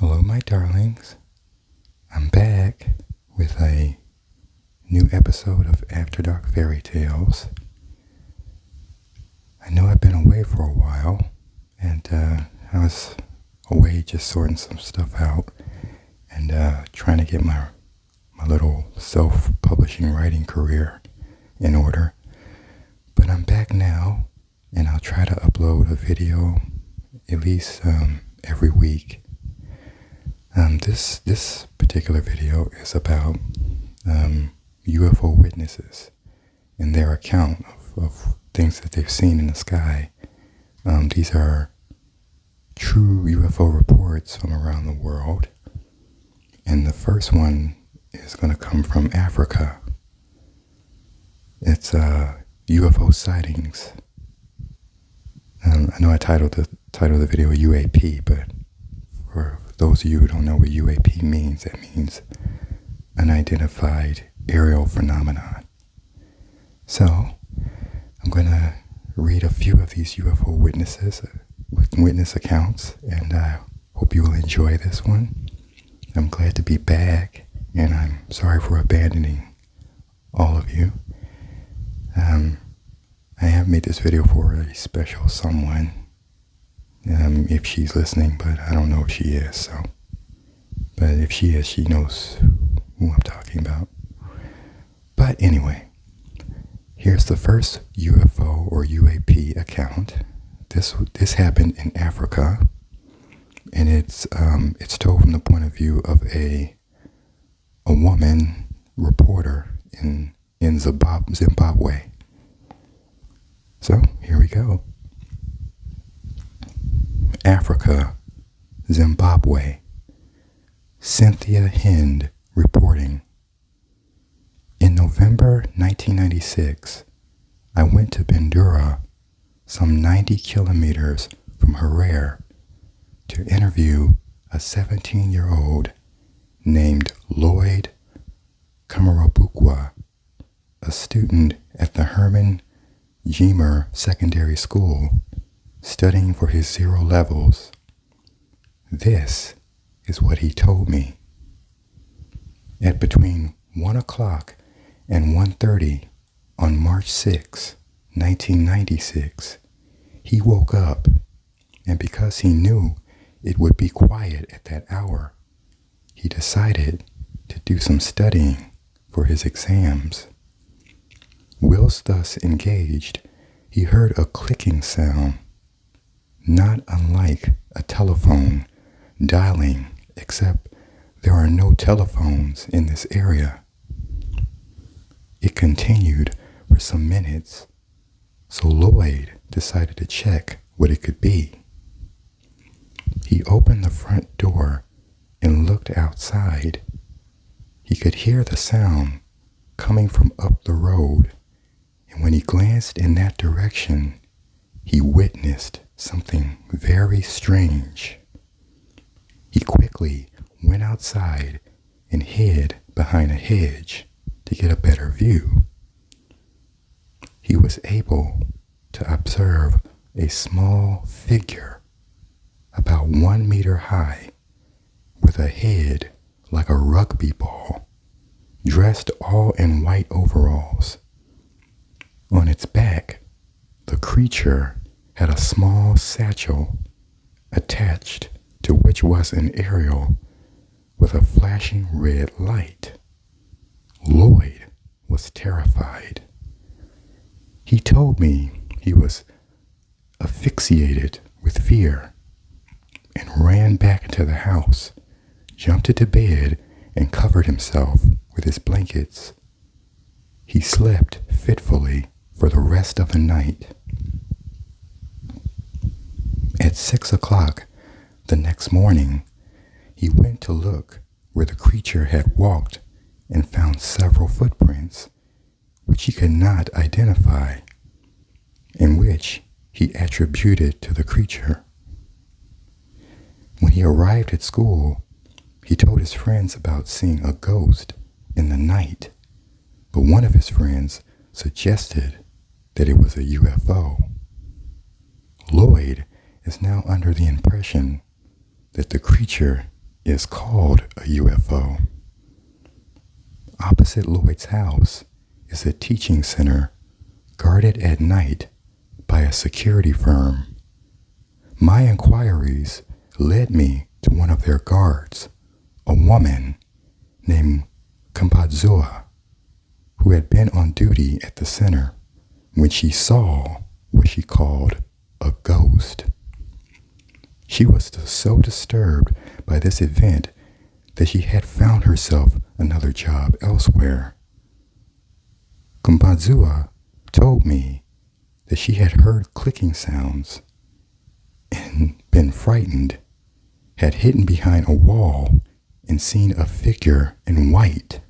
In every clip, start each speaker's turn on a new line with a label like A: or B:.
A: Hello, my darlings. I'm back with a new episode of After Dark Fairy Tales. I know I've been away for a while, and I was away just sorting some stuff out and trying to get my little self-publishing writing career in order. But I'm back now, and I'll try to upload a video at least every week. This particular video is about UFO witnesses and their account of things that they've seen in the sky. These are true UFO reports from around the world. And the first one is going to come from Africa. It's UFO sightings. I know I titled the video UAP, but for those of you who don't know what UAP means, that means unidentified aerial phenomenon. So, I'm going to read a few of these UFO witness accounts, and I hope you will enjoy this one. I'm glad to be back, and I'm sorry for abandoning all of you. I have made this video for a special someone, if she's listening, but I don't know if she is, so. But if she is, she knows who I'm talking about. But anyway, here's the first UFO or UAP account. This happened in Africa, and it's told from the point of view of a woman reporter in Zimbabwe. So here we go. Africa, Zimbabwe. Cynthia Hind reporting. In November 1996, I went to Bandura, some 90 kilometers from Harare, to interview a 17-year-old named Lloyd Kamarabukwa, a student at the Herman Jemer Secondary School, studying for his 0 levels. This is what he told me. At between 1 o'clock and 1:30 on March 6, 1996, he woke up, and because he knew it would be quiet at that hour, he decided to do some studying for his exams. Whilst thus engaged, he heard a clicking sound, not unlike a telephone dialing, except there are no telephones in this area. It continued for some minutes, so Lloyd decided to check what it could be. He opened the front door and looked outside. He could hear the sound coming from up the road, and when he glanced in that direction, he witnessed something very strange. He quickly went outside and hid behind a hedge to get a better view. He was able to observe a small figure about 1 meter high with a head like a rugby ball, dressed all in white overalls. On its back, the creature had a small satchel attached to which was an aerial with a flashing red light. Lloyd was terrified. He told me he was asphyxiated with fear and ran back into the house, jumped into bed, and covered himself with his blankets. He slept fitfully for the rest of the night. At 6 o'clock the next morning, he went to look where the creature had walked and found several footprints, which he could not identify, and which he attributed to the creature. When he arrived at school, he told his friends about seeing a ghost in the night, but one of his friends suggested that it was a UFO. Lloyd is now under the impression that the creature is called a UFO. Opposite Lloyd's house is a teaching center guarded at night by a security firm. My inquiries led me to one of their guards, a woman named Kampadzua, who had been on duty at the center when she saw what she called a ghost. She was so disturbed by this event that she had found herself another job elsewhere. Kampadzua told me that she had heard clicking sounds and been frightened, had hidden behind a wall and seen a figure in white.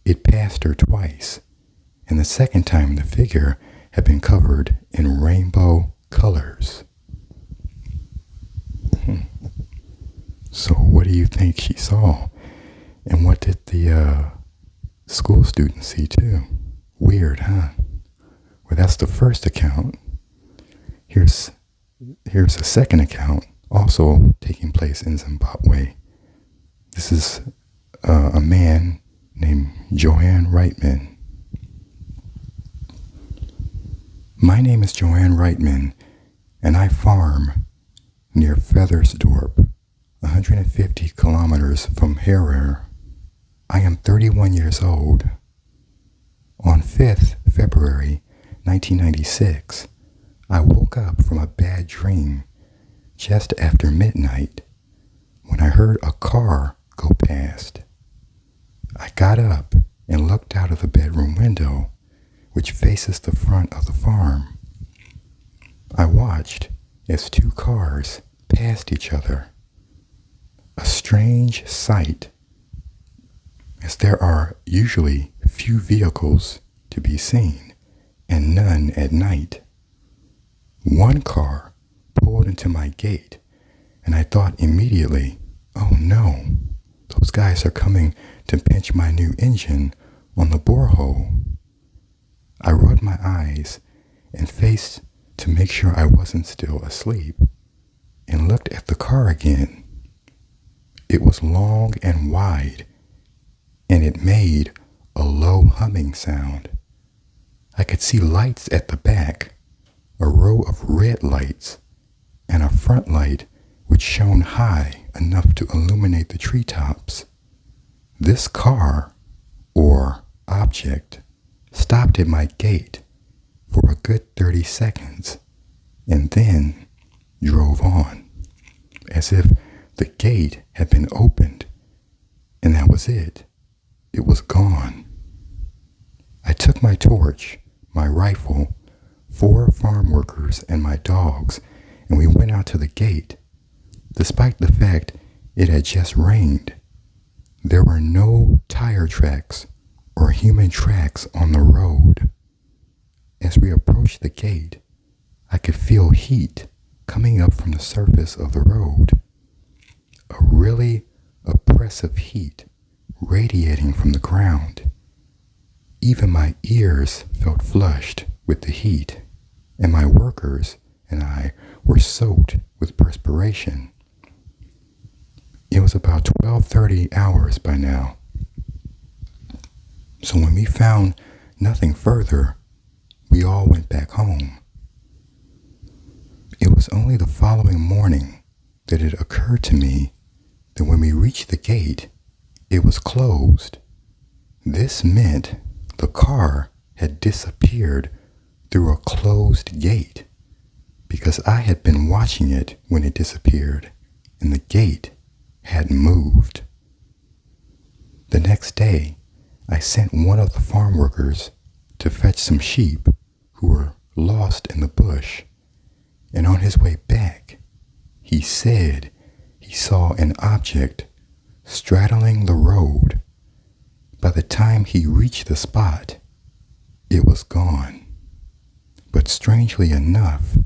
A: It passed her twice, and the second time the figure had been covered in rainbow colors. So what do you think she saw? And what did the school students see too? Weird, huh? Well, that's the first account. Here's a second account, also taking place in Zimbabwe. This is a man named Joanne Reitman. My name is Joanne Reitman, and I farm near Feathersdorp, 150 kilometers from Harar. I am 31 years old. On 5th February 1996, I woke up from a bad dream just after midnight when I heard a car go past. I got up and looked out of the bedroom window, which faces the front of the farm. I watched as two cars passed each other. A strange sight, as there are usually few vehicles to be seen and none at night. One car pulled into my gate, and I thought immediately, oh no, those guys are coming to pinch my new engine on the borehole. I rubbed my eyes and faced to make sure I wasn't still asleep, and looked at the car again. It was long and wide, and it made a low humming sound. I could see lights at the back, a row of red lights, and a front light which shone high enough to illuminate the treetops. This car, or object, stopped at my gate for a good 30 seconds and then drove on, as if the gate had been opened, and that was it. It was gone. I took my torch, my rifle, 4 farm workers, and my dogs, and we went out to the gate. Despite the fact it had just rained, there were no tire tracks or human tracks on the road. As we approached the gate, I could feel heat coming up from the surface of the road. A really oppressive heat radiating from the ground. Even my ears felt flushed with the heat, and my workers and I were soaked with perspiration. It was about 12:30 hours by now. So when we found nothing further, we all went back home. It was only the following morning that it occurred to me that when we reached the gate, it was closed. This meant the car had disappeared through a closed gate, because I had been watching it when it disappeared, and the gate hadn't moved. The next day, I sent one of the farm workers to fetch some sheep who were lost in the bush, and on his way back, he said he saw an object straddling the road. By the time he reached the spot, it was gone. But strangely enough,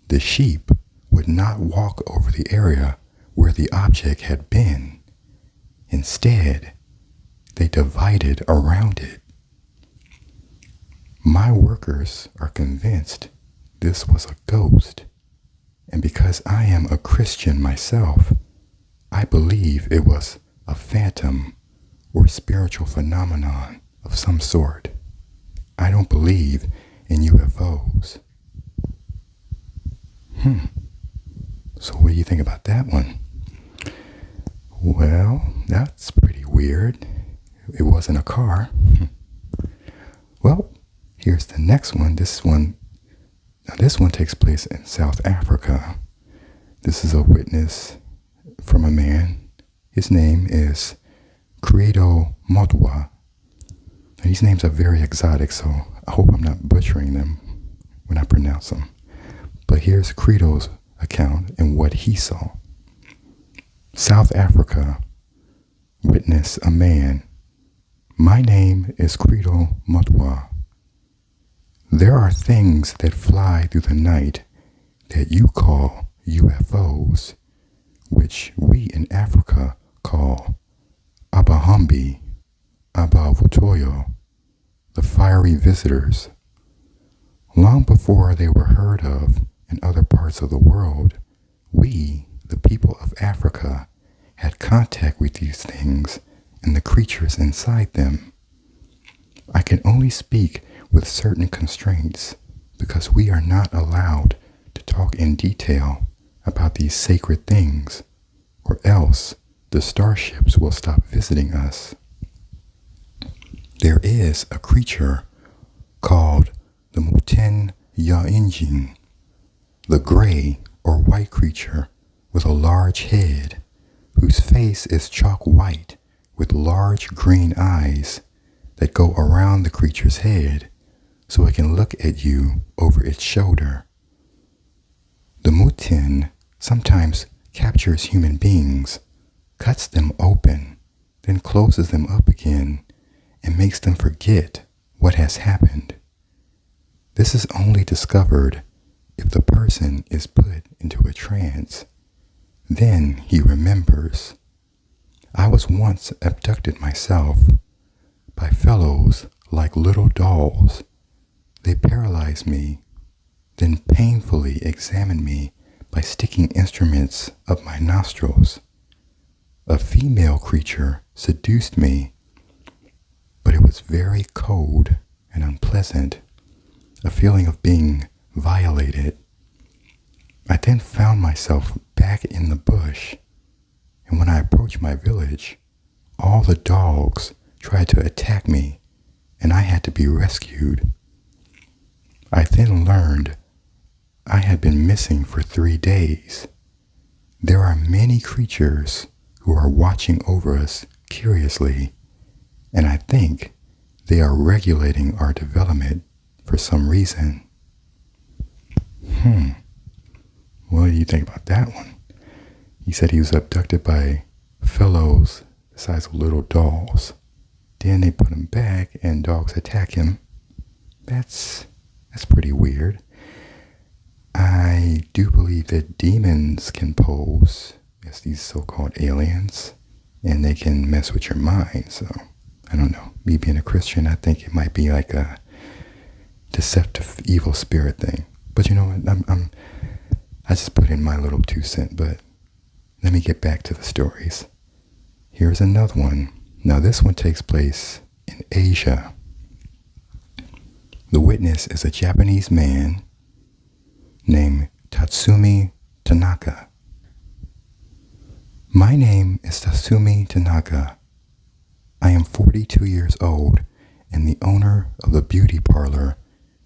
A: the sheep would not walk over the area where the object had been. Instead, they divided around it. My workers are convinced this was a ghost, and because I am a Christian myself, I believe it was a phantom or spiritual phenomenon of some sort. I don't believe in UFOs. So what do you think about that one? Well, that's pretty weird. It wasn't a car. Well, here's the next one. This one takes place in South Africa. This is a witness from a man. His name is Credo Motwa. These names are very exotic, so I hope I'm not butchering them when I pronounce them. But here's Credo's account and what he saw. South Africa, witness a man. My name is Credo Motwa. There are things that fly through the night that you call UFOs, which we in Africa call Abahambi, Abavutoyo, the fiery visitors. Long before they were heard of in other parts of the world, we, the people of Africa, had contact with these things and the creatures inside them. I can only speak with certain constraints because we are not allowed to talk in detail about these sacred things, or else the starships will stop visiting us. There is a creature called the Muten Yainjin, the gray or white creature with a large head, whose face is chalk white with large green eyes that go around the creature's head so it can look at you over its shoulder. The Muten sometimes captures human beings, cuts them open, then closes them up again and makes them forget what has happened. This is only discovered if the person is put into a trance. Then he remembers. I was once abducted myself by fellows like little dolls. They paralyzed me, then painfully examined me by sticking instruments up my nostrils. A female creature seduced me, but it was very cold and unpleasant, a feeling of being violated. I then found myself back in the bush, and when I approached my village, all the dogs tried to attack me, and I had to be rescued. I then learned I had been missing for 3 days. There are many creatures who are watching over us curiously, and I think they are regulating our development for some reason. What do you think about that one? He said he was abducted by fellows the size of little dolls. Then they put him back and dogs attack him. That's pretty weird. I do believe that demons can pose as these so-called aliens, and they can mess with your mind. So, I don't know. Me being a Christian, I think it might be like a deceptive evil spirit thing. But you know what? I just put in my little 2 cents, but let me get back to the stories. Here's another one. Now this one takes place in Asia. The witness is a Japanese man named Tatsumi Tanaka. My name is Tatsumi Tanaka. I am 42 years old and the owner of the beauty parlor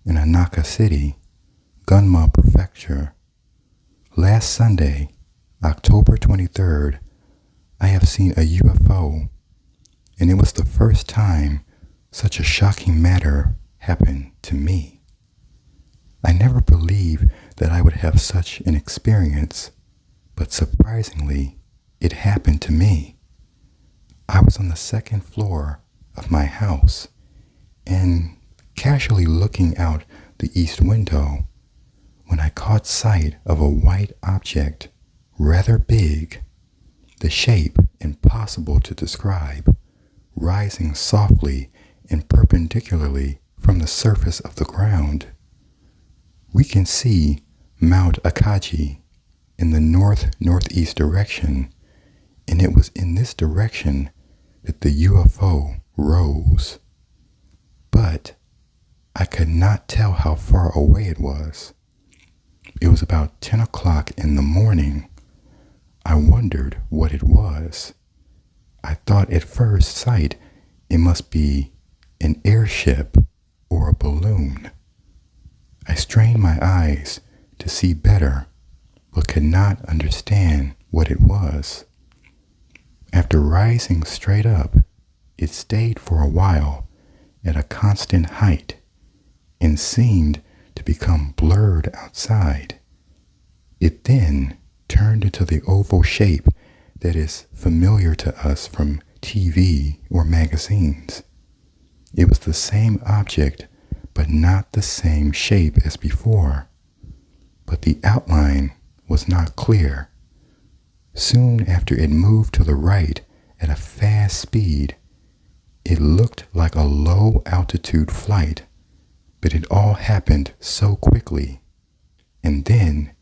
A: in Anaka City, Gunma Prefecture. Last Sunday, October 23rd, I have seen a UFO, and it was the first time such a shocking matter happened to me. I never believed that I would have such an experience, but surprisingly, it happened to me. I was on the 2nd floor of my house and casually looking out the east window when I caught sight of a white object, rather big, the shape impossible to describe, rising softly and perpendicularly from the surface of the ground. We can see Mount Akaji in the north-northeast direction, and it was in this direction that the UFO rose. But I could not tell how far away it was. It was about 10 o'clock in the morning. I wondered what it was. I thought at first sight it must be an airship or a balloon. I strained my eyes to see better, but could not understand what it was. After rising straight up, it stayed for a while at a constant height and seemed to become blurred outside. It then turned into the oval shape that is familiar to us from TV or magazines. It was the same object, but not the same shape as before. But the outline was not clear. Soon after it moved to the right at a fast speed, it looked like a low-altitude flight, but it all happened so quickly, and then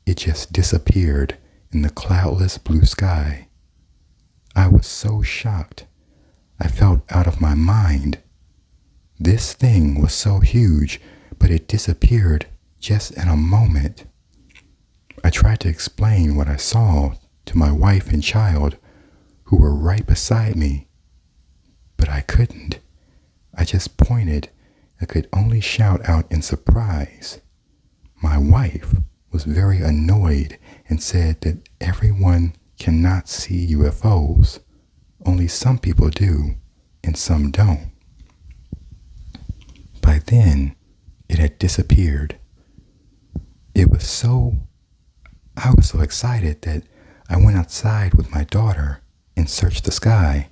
A: it just disappeared in the cloudless blue sky. I was so shocked. I felt out of my mind. This thing was so huge, but it disappeared just in a moment. I tried to explain what I saw to my wife and child, who were right beside me, but I couldn't. I just pointed and could only shout out in surprise. My wife was very annoyed and said that everyone cannot see UFOs. Only some people do, and some don't. By then, it had disappeared. I was so excited that I went outside with my daughter and searched the sky,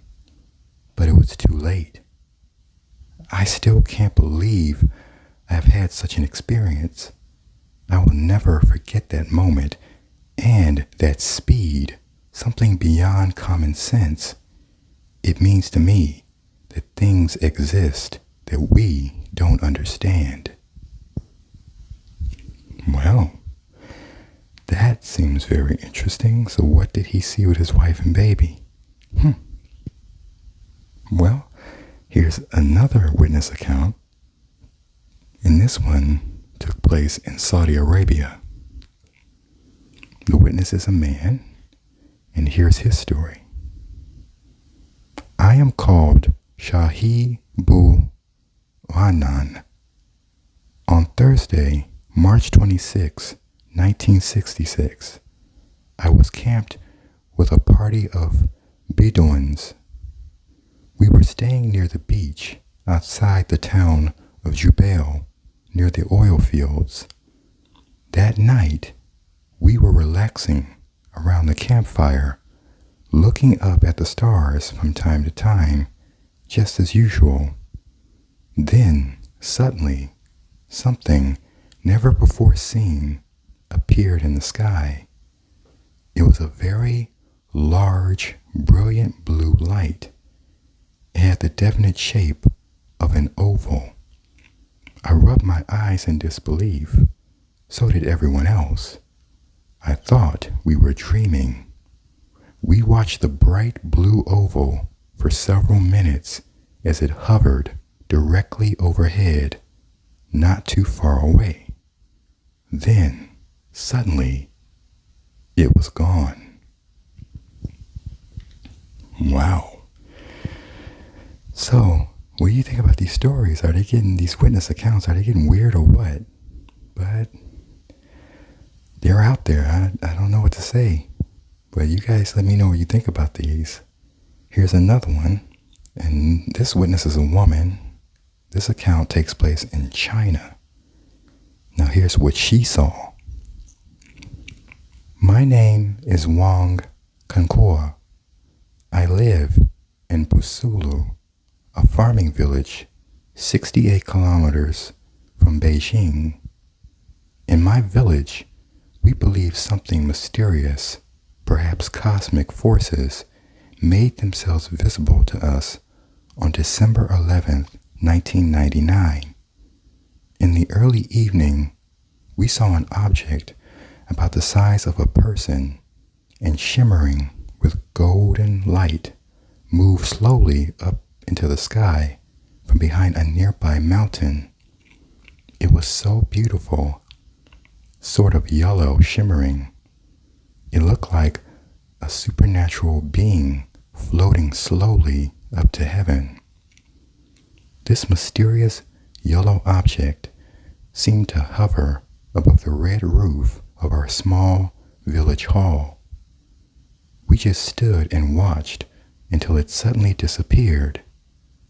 A: but it was too late. I still can't believe I have had such an experience. I will never forget that moment and that speed, something beyond common sense. It means to me that things exist that we don't understand. Well, that seems very interesting. So what did he see with his wife and baby? Well, here's another witness account, and this one took place in Saudi Arabia. The witness is a man, and here's his story. I am called Shahi Bu Hanan. On Thursday, March 26, 1966, I was camped with a party of Bedouins. We were staying near the beach outside the town of Jubail, near the oil fields. That night, we were relaxing around the campfire, looking up at the stars from time to time, just as usual. Then, suddenly, something never before seen appeared in the sky. It was a very large, brilliant blue light. It had the definite shape of an oval. I rubbed my eyes in disbelief. So did everyone else. I thought we were dreaming. We watched the bright blue oval for several minutes as it hovered directly overhead, not too far away. Then, suddenly, it was gone. Wow. So, what do you think about these stories? Are they getting these witness accounts? Are they getting weird or what? But they're out there. I don't know what to say. But you guys let me know what you think about these. Here's another one. And this witness is a woman. This account takes place in China. Now here's what she saw. My name is Wang Kankor. I live in Pusulu, a farming village 68 kilometers from Beijing. In my village, we believe something mysterious, perhaps cosmic forces, made themselves visible to us on December 11th, 1999. In the early evening, we saw an object about the size of a person and shimmering with golden light moved slowly up into the sky from behind a nearby mountain. It was so beautiful, sort of yellow shimmering. It looked like a supernatural being floating slowly up to heaven. This mysterious yellow object seemed to hover above the red roof of our small village hall. We just stood and watched until it suddenly disappeared.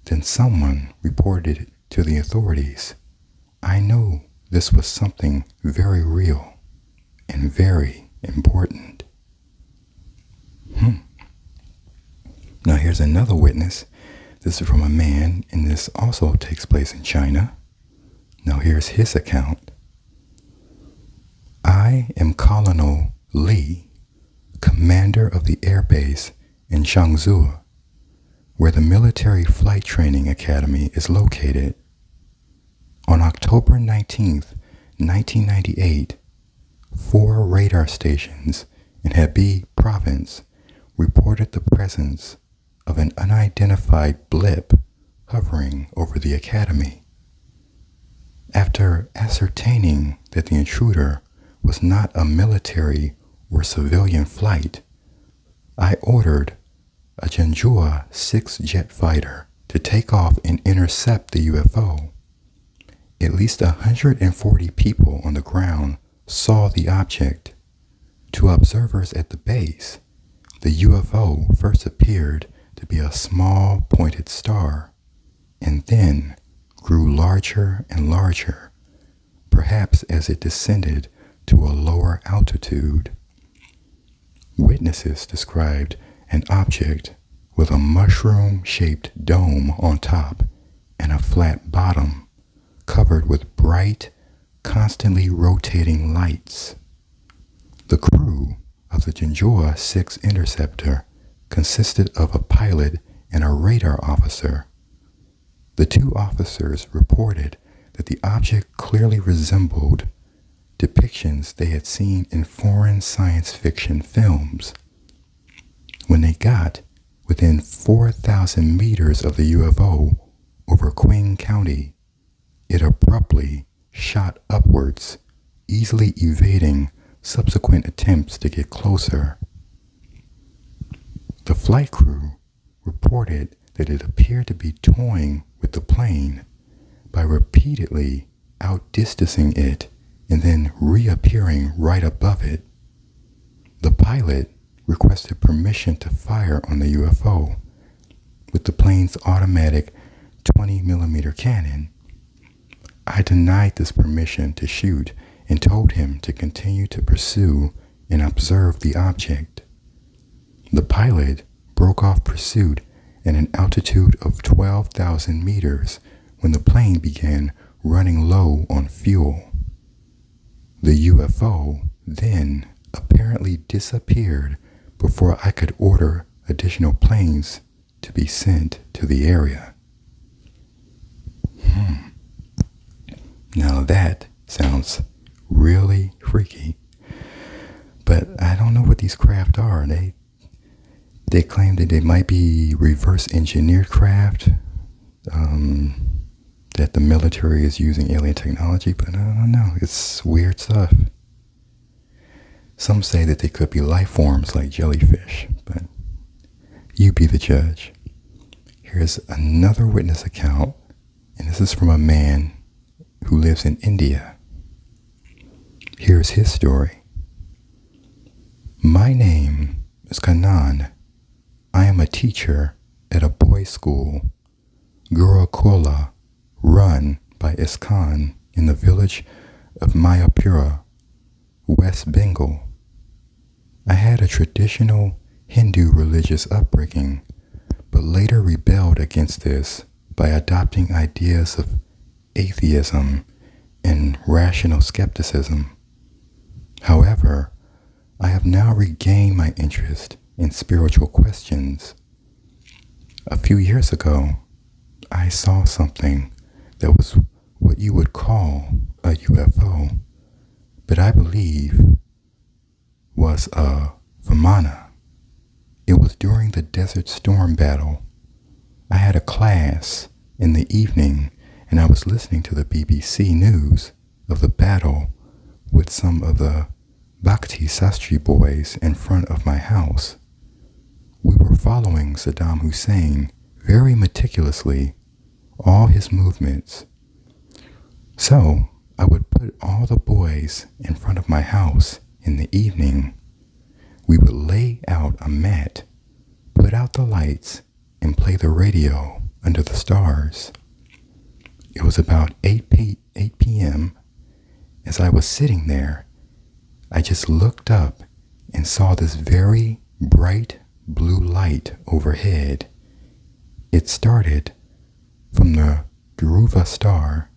A: Then someone reported it to the authorities. I knew this was something very real and very important. Now here's another witness. This is from a man, and this also takes place in China. Now here's his account. I am Colonel Li, commander of the air base in Changzhou, where the military flight training academy is located. On October 19th, 1998, 4 radar stations in Hebei province reported the presence of an unidentified blip hovering over the academy. After ascertaining that the intruder was not a military or civilian flight, I ordered a Zhenhua 6 jet fighter to take off and intercept the UFO. At least 140 people on the ground saw the object. To observers at the base, the UFO first appeared to be a small pointed star, and then grew larger and larger, perhaps as it descended to a lower altitude. Witnesses described an object with a mushroom-shaped dome on top and a flat bottom, covered with bright, constantly rotating lights. The crew of the Zhenhua 6 interceptor consisted of a pilot and a radar officer. The 2 officers reported that the object clearly resembled depictions they had seen in foreign science fiction films. When they got within 4,000 meters of the UFO over Qing County, it abruptly shot upwards, easily evading subsequent attempts to get closer. The flight crew reported that it appeared to be toying with the plane by repeatedly outdistancing it and then reappearing right above it. The pilot requested permission to fire on the UFO with the plane's automatic 20mm cannon. I denied this permission to shoot and told him to continue to pursue and observe the object. The pilot broke off pursuit at an altitude of 12,000 meters when the plane began running low on fuel. The UFO then apparently disappeared before I could order additional planes to be sent to the area. Now that sounds really freaky, but I don't know what these craft are. They claim that they might be reverse engineered craft, that the military is using alien technology, but I don't know. It's weird stuff. Some say that they could be life forms like jellyfish, but you be the judge. Here's another witness account, and this is from a man who lives in India. Here's his story. My name is Kanan. I am a teacher at a boys' school, Gurukula, run by ISKCON in the village of Mayapura, West Bengal. I had a traditional Hindu religious upbringing, but later rebelled against this by adopting ideas of atheism and rational skepticism. However, I have now regained my interest in spiritual questions. A few years ago, I saw something that was what you would call a UFO, but I believe was a Vimana. It was during the Desert Storm battle. I had a class in the evening and I was listening to the BBC news of the battle with some of the Bhakti Sastri boys in front of my house. We were following Saddam Hussein very meticulously, all his movements. So I would put all the boys in front of my house in the evening. We would lay out a mat, put out the lights, and play the radio under the stars. It was about 8 p.m. As I was sitting there, I just looked up and saw this very bright blue light overhead. It started from the Dhruva star,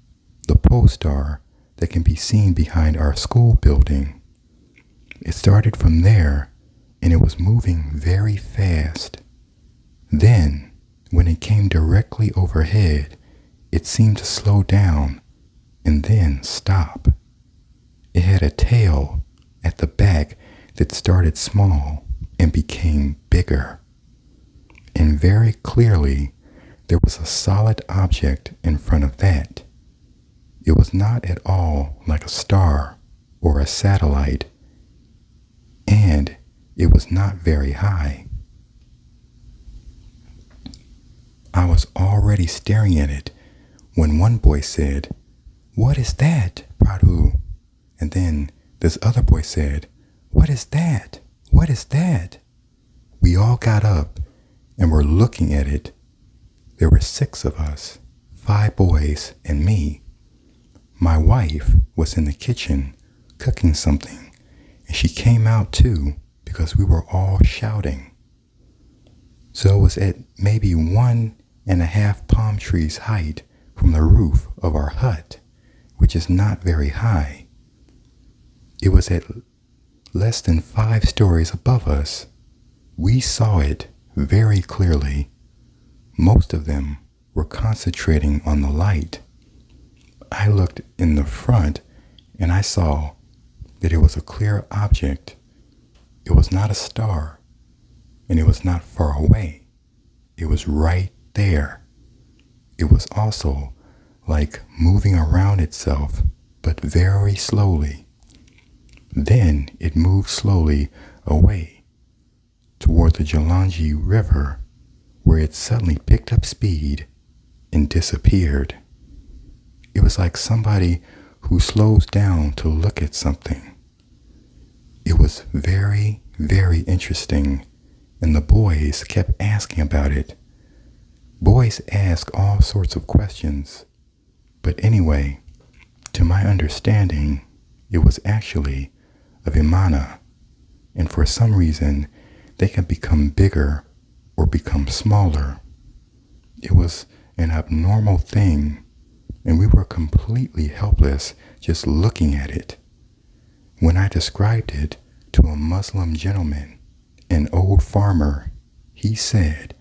A: the pole star that can be seen behind our school building. It started from there and it was moving very fast. Then, when it came directly overhead, it seemed to slow down and then stop. It had a tail at the back that started small and became bigger. And very clearly, there was a solid object in front of that. It was not at all like a star or a satellite, and it was not very high. I was already staring at it when one boy said, "What is that, Pradhu?" And then this other boy said, "What is that? What is that?" We all got up and were looking at it. There were 6 of us, 5 boys and me. My wife was in the kitchen cooking something, and she came out too because we were all shouting. So it was at maybe 1.5 palm trees height from the roof of our hut, which is not very high. It was at less than 5 stories above us. We saw it very clearly. Most of them were concentrating on the light. I looked in the front and I saw that it was a clear object. It was not a star, and it was not far away. It was right there. It was also like moving around itself, but very slowly. Then it moved slowly away toward the Jalanji River, where it suddenly picked up speed and disappeared. It was like somebody who slows down to look at something. It was very, very interesting, and the boys kept asking about it. Boys ask all sorts of questions, but anyway, to my understanding, it was actually a Vimana, and for some reason, they can become bigger or become smaller. It was an abnormal thing, and we were completely helpless just looking at it. When I described it to a Muslim gentleman, an old farmer, he said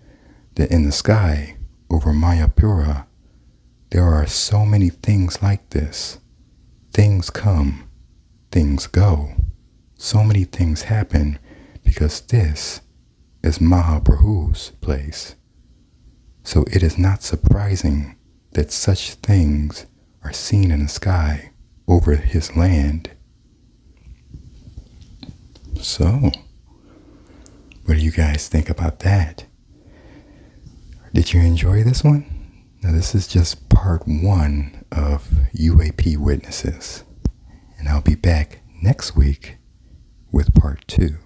A: that in the sky over Mayapura, there are so many things like this. Things come, things go. So many things happen because this is Mahaprabhu's place. So it is not surprising that such things are seen in the sky over his land. So, what do you guys think about that? Did you enjoy this one? Now, this is just part 1 of UAP Witnesses, and I'll be back next week with part 2.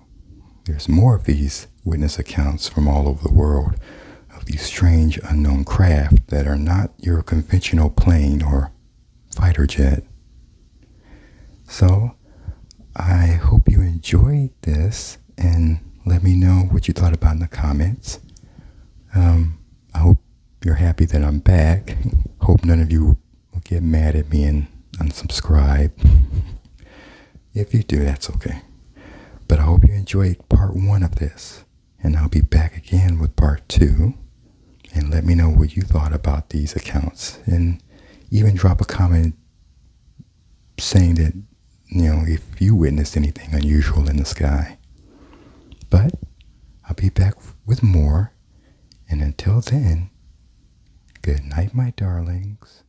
A: There's more of these witness accounts from all over the world of these strange unknown craft that are not your conventional plane or fighter jet. So, I hope you enjoyed this, and let me know what you thought about in the comments. I hope you're happy that I'm back. Hope none of you will get mad at me and unsubscribe. If you do, that's okay. But I hope you enjoyed part 1 of this, and I'll be back again with part 2. And let me know what you thought about these accounts, and even drop a comment saying that, if you witnessed anything unusual in the sky. But I'll be be back with more. And until then, good night, my darlings.